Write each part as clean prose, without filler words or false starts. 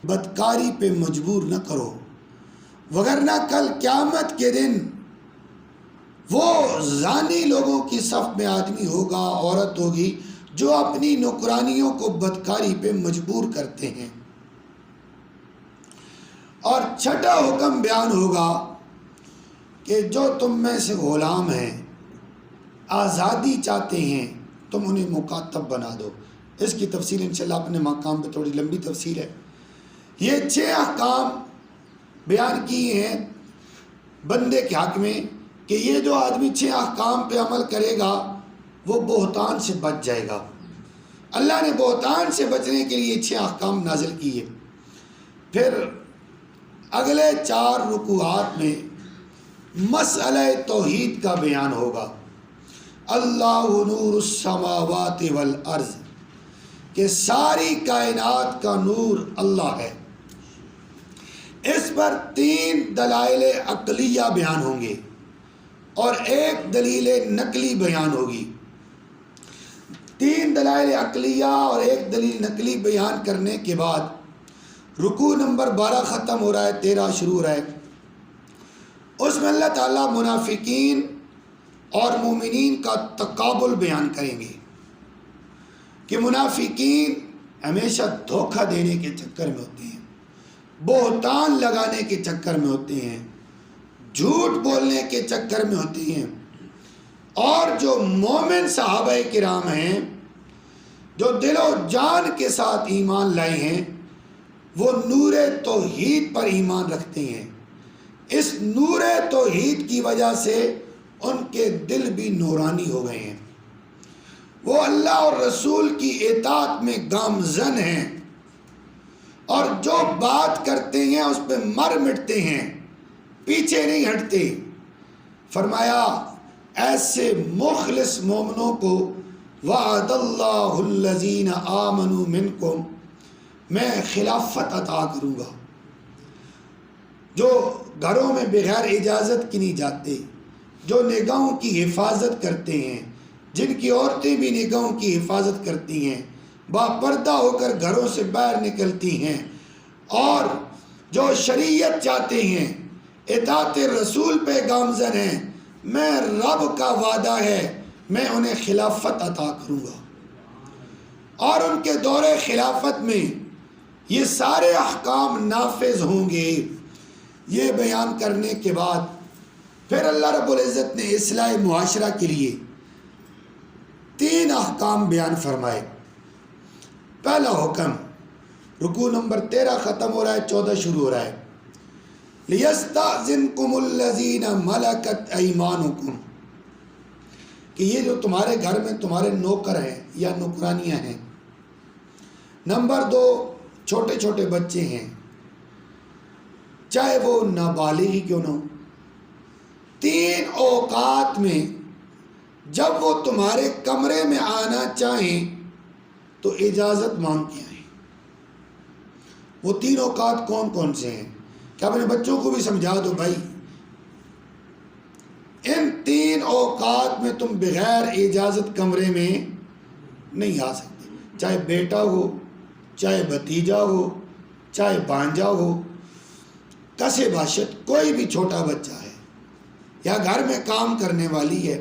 بدکاری پہ مجبور نہ کرو، وگرنہ کل قیامت کے دن وہ زانی لوگوں کی صف میں آدمی ہوگا، عورت ہوگی، جو اپنی نوکرانیوں کو بدکاری پہ مجبور کرتے ہیں۔ اور چھٹا حکم بیان ہوگا کہ جو تم میں سے غلام ہیں، آزادی چاہتے ہیں، تم انہیں مکاتب بنا دو۔ اس کی تفصیل انشاءاللہ اپنے مقام پہ تھوڑی لمبی تفصیل ہے۔ یہ 6 احکام بیان کیے ہیں بندے کے حق میں کہ یہ جو آدمی 6 احکام پہ عمل کرے گا وہ بہتان سے بچ جائے گا۔ اللہ نے بہتان سے بچنے کے لیے 6 احکام نازل کیے۔ پھر اگلے 4 رکوعات میں مسئلہ توحید کا بیان ہوگا۔ اللہ نور السماوات والارض، کہ ساری کائنات کا نور اللہ ہے۔ اس پر 3 دلائل عقلیہ بیان ہوں گے اور 1 دلیل نقلی بیان ہوگی۔ 3 دلائل عقلیہ اور 1 دلیل نقلی بیان کرنے کے بعد رکوع نمبر 12 ختم ہو رہا ہے، 13 شروع ہو رہا ہے۔ اس میں اللہ تعالیٰ منافقین اور مومنین کا تقابل بیان کریں گے کہ منافقین ہمیشہ دھوکہ دینے کے چکر میں ہوتے ہیں، بہتان لگانے کے چکر میں ہوتے ہیں، جھوٹ بولنے کے چکر میں ہوتے ہیں، اور جو مومن صحابہ کرام ہیں جو دل و جان کے ساتھ ایمان لائے ہیں وہ نور توحید پر ایمان رکھتے ہیں۔ اس نور توحید کی وجہ سے ان کے دل بھی نورانی ہو گئے ہیں، وہ اللہ اور رسول کی اطاعت میں گامزن ہیں، اور جو بات کرتے ہیں اس پہ مر مٹتے ہیں، پیچھے نہیں ہٹتے۔ فرمایا ایسے مخلص مومنوں کو وعد اللہ الذین آمنوا منکم، میں خلافت عطا کروں گا۔ جو گھروں میں بغیر اجازت کی نہیں جاتے، جو نگاہوں کی حفاظت کرتے ہیں، جن کی عورتیں بھی نگاہوں کی حفاظت کرتی ہیں، باپردہ ہو کر گھروں سے باہر نکلتی ہیں، اور جو شریعت چاہتے ہیں، اطاعت رسول پہ گامزن ہیں، میں رب کا وعدہ ہے میں انہیں خلافت عطا کروں گا۔ اور ان کے دور خلافت میں یہ سارے احکام نافذ ہوں گے۔ یہ بیان کرنے کے بعد پھر اللہ رب العزت نے اصلاح معاشرہ کے لیے 3 احکام بیان فرمائے۔ پہلا حکم، رکوع نمبر 13 ختم ہو رہا ہے، 14 شروع ہو رہا ہے۔ لِيَسْتَأْذِنْكُمُ الَّذِينَ مَلَكَتْ أَيْمَانُكُمْ، کہ یہ جو تمہارے گھر میں تمہارے نوکر ہیں یا نوکرانیاں ہیں۔ نمبر 2، چھوٹے چھوٹے بچے ہیں، چاہے وہ نابالغ ہی کیوں نہ ہو۔ 3 اوقات میں جب وہ تمہارے کمرے میں آنا چاہیں تو اجازت مانگ کے آئیں۔ وہ 3 اوقات کون کون سے ہیں؟ کہ اپنے بچوں کو بھی سمجھا دو بھائی، ان 3 اوقات میں تم بغیر اجازت کمرے میں نہیں آ سکتے، چاہے بیٹا ہو، چاہے بھتیجا ہو، چاہے بھانجا ہو، کسے باشد کوئی بھی چھوٹا بچہ ہے یا گھر میں کام کرنے والی ہے۔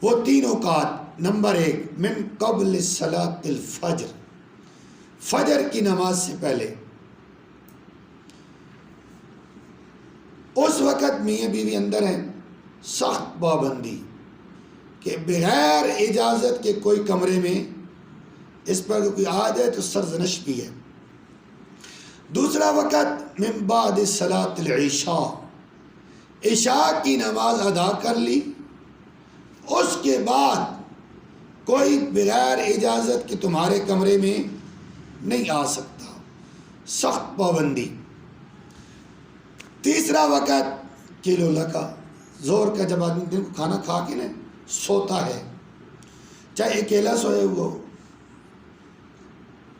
وہ 3 اوقات، نمبر 1، من قبل صلاۃ الفجر، فجر کی نماز سے پہلے۔ اس وقت میاں بیوی اندر ہیں، سخت پابندی کہ بغیر اجازت کے کوئی کمرے میں، اس پر کوئی آ جائے تو سرزنش بھی ہے۔ دوسرا وقت من بعد صلاۃ العشاء، عشاء کی نماز ادا کر لی، اس کے بعد کوئی بغیر اجازت کے تمہارے کمرے میں نہیں آ سکتا، سخت پابندی۔ تیسرا وقت کیلو لگا، زور کا، جب آدمی دن کو کھانا کھا کے نا سوتا ہے، چاہے اکیلا سوئے ہو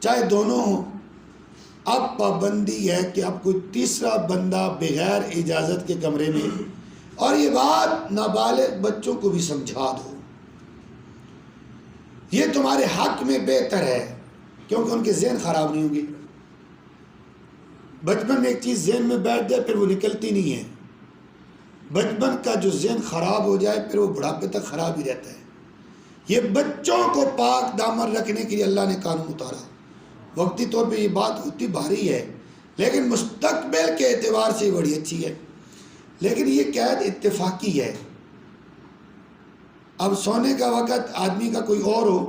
چاہے دونوں ہوں، اب پابندی ہے کہ اب کوئی تیسرا بندہ بغیر اجازت کے کمرے میں، اور یہ بات نابالغ بچوں کو بھی سمجھا دو، یہ تمہارے حق میں بہتر ہے، کیونکہ ان کے ذہن خراب نہیں ہوں گے۔ بچپن میں ایک چیز ذہن میں بیٹھ جائے پھر وہ نکلتی نہیں ہے. بچپن کا جو ذہن خراب ہو جائے پھر وہ بڑھاپے تک خراب ہی رہتا ہے. یہ بچوں کو پاک دامن رکھنے کے لیے اللہ نے قانون اتارا. وقتی طور پہ یہ بات ہوتی بھاری ہے لیکن مستقبل کے اعتبار سے بڑی اچھی ہے. لیکن یہ قید اتفاقی ہے. اب سونے کا وقت آدمی کا کوئی اور ہو،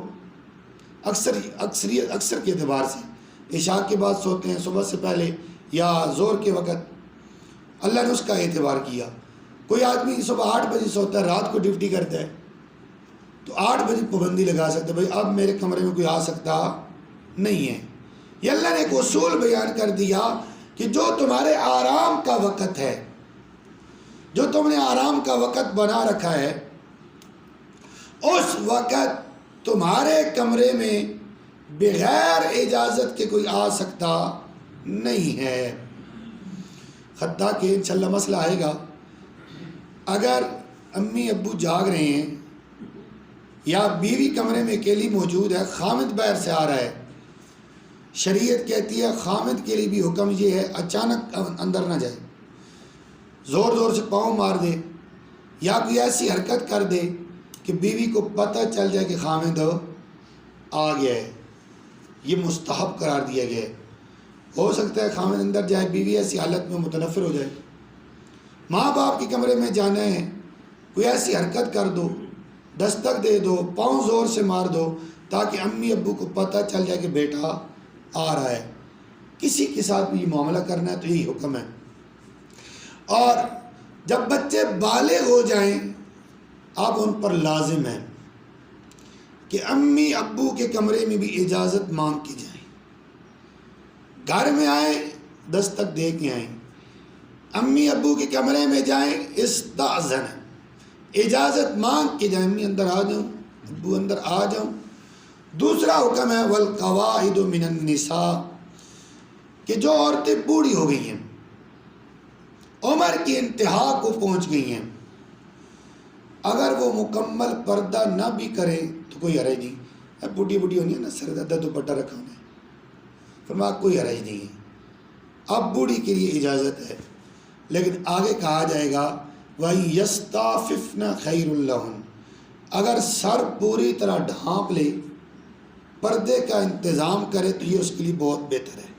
اکثر کے اعتبار سے عشاء کے بعد سوتے ہیں، صبح سے پہلے یا زور کے وقت، اللہ نے اس کا اعتبار کیا. کوئی آدمی صبح 8 بجے سوتا ہے، رات کو ڈیوٹی کرتا ہے، تو 8 بجے پابندی لگا سکتے بھائی اب میرے کمرے میں کوئی آ سکتا نہیں ہے. یہ اللہ نے ایک اصول بیان کر دیا کہ جو تمہارے آرام کا وقت ہے، جو تم نے آرام کا وقت بنا رکھا ہے، اس وقت تمہارے کمرے میں بغیر اجازت کے کوئی آ سکتا نہیں ہے. حتیٰ کہ انشاءاللہ مسئلہ آئے گا، اگر امی ابو جاگ رہے ہیں یا بیوی کمرے میں اکیلی موجود ہے، خامد باہر سے آ رہا ہے، شریعت کہتی ہے خامد کے لیے بھی حکم یہ ہے اچانک اندر نہ جائے، زور زور سے پاؤں مار دے یا کوئی ایسی حرکت کر دے کہ بیوی کو پتہ چل جائے کہ خامد آ گیا ہے. یہ مستحب قرار دیا گیا ہے. ہو سکتا ہے خامد اندر جائے، بیوی ایسی حالت میں متنفر ہو جائے. ماں باپ کے کمرے میں جانا ہے، کوئی ایسی حرکت کر دو، دستک دے دو، پاؤں زور سے مار دو تاکہ امی ابو کو پتہ چل جائے کہ بیٹا آ رہا ہے. کسی کے ساتھ بھی یہ معاملہ کرنا ہے تو یہی حکم ہے. اور جب بچے بالغ ہو جائیں اب ان پر لازم ہے کہ امی ابو کے کمرے میں بھی اجازت مانگ کی جائے. گھر میں آئیں دستک دے کے آئیں، امی ابو کے کمرے میں جائیں استاذن، اجازت مانگ کے جائیں، امی اندر آ جاؤں، ابو اندر آ جاؤں. دوسرا حکم ہے والقواعد من النساء، کہ جو عورتیں بوڑھی ہو گئی ہیں، عمر کی انتہا کو پہنچ گئی ہیں، اگر وہ مکمل پردہ نہ بھی کریں تو کوئی حرج نہیں. اب بوڑھی ہونی ہے نا، سر زیادہ دوپٹہ رکھا ہونا ہے، فرمایا کوئی حرج نہیں ہے. اب بوڑھی کے لیے اجازت ہے، لیکن آگے کہا جائے گا وَإِن يَسْتَعْفِفْنَ خَيْرٌ لَهُنَّ، اگر سر پوری طرح ڈھانپ لے، پردے کا انتظام کرے تو یہ اس کے لیے بہت بہتر ہے.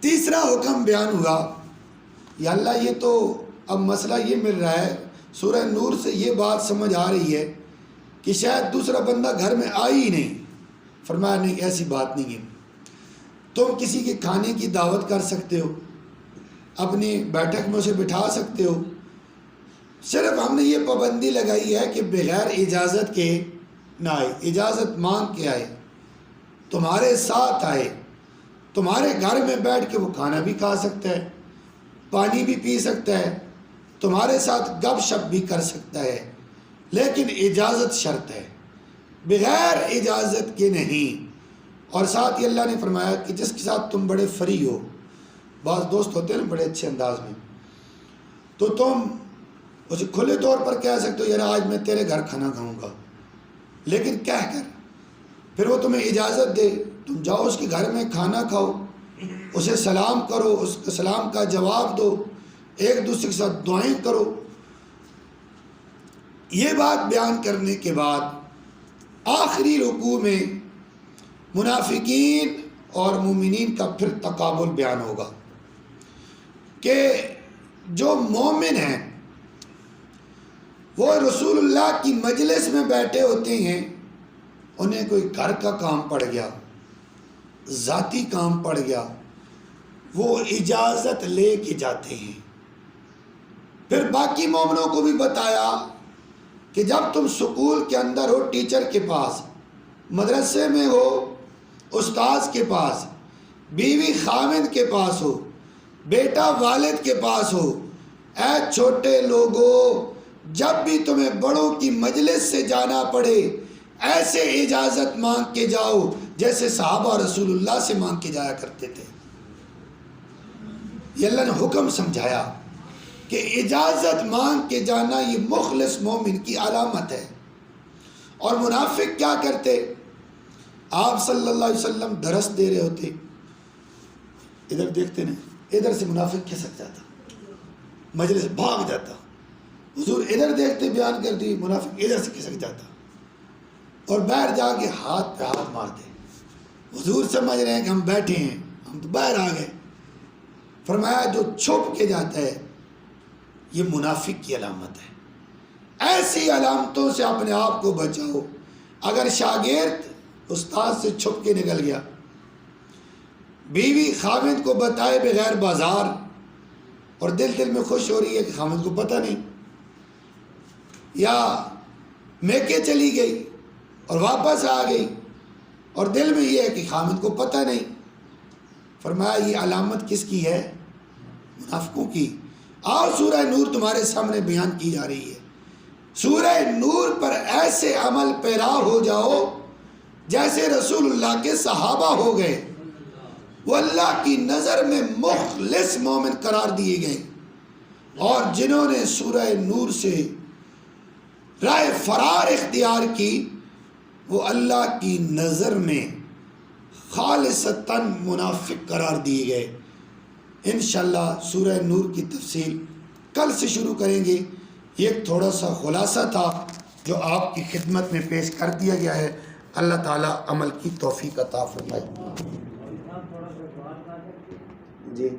تیسرا حکم بیان ہوا. یا اللہ یہ تو اب مسئلہ یہ مل رہا ہے، سورہ نور سے یہ بات سمجھ آ رہی ہے کہ شاید دوسرا بندہ گھر میں آئی ہی نہیں. فرمایا نہیں، ایسی بات نہیں ہے. تم کسی کے کھانے کی دعوت کر سکتے ہو، اپنی بیٹھک میں اسے بٹھا سکتے ہو، صرف ہم نے یہ پابندی لگائی ہے کہ بغیر اجازت کے نہ آئے، اجازت مانگ کے آئے، تمہارے ساتھ آئے، تمہارے گھر میں بیٹھ کے وہ کھانا بھی کھا سکتا ہے، پانی بھی پی سکتا ہے، تمہارے ساتھ گپ شپ بھی کر سکتا ہے، لیکن اجازت شرط ہے، بغیر اجازت کے نہیں. اور ساتھ ہی اللہ نے فرمایا کہ جس کے ساتھ تم بڑے فری ہو، بعض دوست ہوتے ہیں نا بڑے اچھے انداز میں، تو تم اسے کھلے طور پر کہہ سکتے ہو یار آج میں تیرے گھر کھانا کھاؤں گا، لیکن کہہ کر پھر وہ تمہیں اجازت دے، تم جاؤ اس کے گھر میں کھانا کھاؤ، اسے سلام کرو، اس کے سلام کا جواب دو، ایک دوسرے کے ساتھ دعائیں کرو. یہ بات بیان کرنے کے بعد آخری رکوع میں منافقین اور مومنین کا پھر تقابل بیان ہوگا کہ جو مومن ہیں وہ رسول اللہ کی مجلس میں بیٹھے ہوتے ہیں، انہیں کوئی گھر کا کام پڑ گیا، ذاتی کام پڑ گیا، وہ اجازت لے کے جاتے ہیں. پھر باقی مومنوں کو بھی بتایا کہ جب تم سکول کے اندر ہو، ٹیچر کے پاس، مدرسے میں ہو، استاذ کے پاس، بیوی خامد کے پاس ہو، بیٹا والد کے پاس ہو، اے چھوٹے لوگوں، جب بھی تمہیں بڑوں کی مجلس سے جانا پڑے ایسے اجازت مانگ کے جاؤ جیسے صحابہ رسول اللہ سے مانگ کے جایا کرتے تھے. یہ اللہ نے حکم سمجھایا کہ اجازت مانگ کے جانا یہ مخلص مومن کی علامت ہے. اور منافق کیا کرتے؟ آپ صلی اللہ علیہ وسلم درس دے رہے ہوتے، ادھر دیکھتے نا، ادھر سے منافق کھسک جاتا، مجلس بھاگ جاتا. حضور ادھر دیکھتے بیان کرتی، منافق ادھر سے کھسک جاتا اور باہر جا کے ہاتھ پہ ہاتھ مارتے. حضور سمجھ رہے ہیں کہ ہم بیٹھے ہیں، ہم تو باہر آ گئے. فرمایا جو چھپ کے جاتا ہے یہ منافق کی علامت ہے. ایسی علامتوں سے اپنے آپ کو بچاؤ. اگر شاگرد استاد سے چھپ کے نکل گیا، بیوی خاوند کو بتائے بغیر بازار اور دل میں خوش ہو رہی ہے کہ خاوند کو پتہ نہیں، یا میکے چلی گئی اور واپس آ گئی اور دل میں یہ ہے کہ خاوند کو پتہ نہیں. فرمایا یہ علامت کس کی ہے؟ منافقوں کی. آؤ سورہ نور تمہارے سامنے بیان کی جا رہی ہے. سورہ نور پر ایسے عمل پیرا ہو جاؤ جیسے رسول اللہ کے صحابہ ہو گئے. وہ اللہ کی نظر میں مخلص مومن قرار دیے گئے، اور جنہوں نے سورہ نور سے راہ فرار اختیار کی وہ اللہ کی نظر میں خالصتاً منافق قرار دیے گئے. انشاءاللہ سورہ نور کی تفصیل کل سے شروع کریں گے. یہ ایک تھوڑا سا خلاصہ تھا جو آپ کی خدمت میں پیش کر دیا گیا ہے. اللہ تعالیٰ عمل کی توفیق عطا فرمائے. جی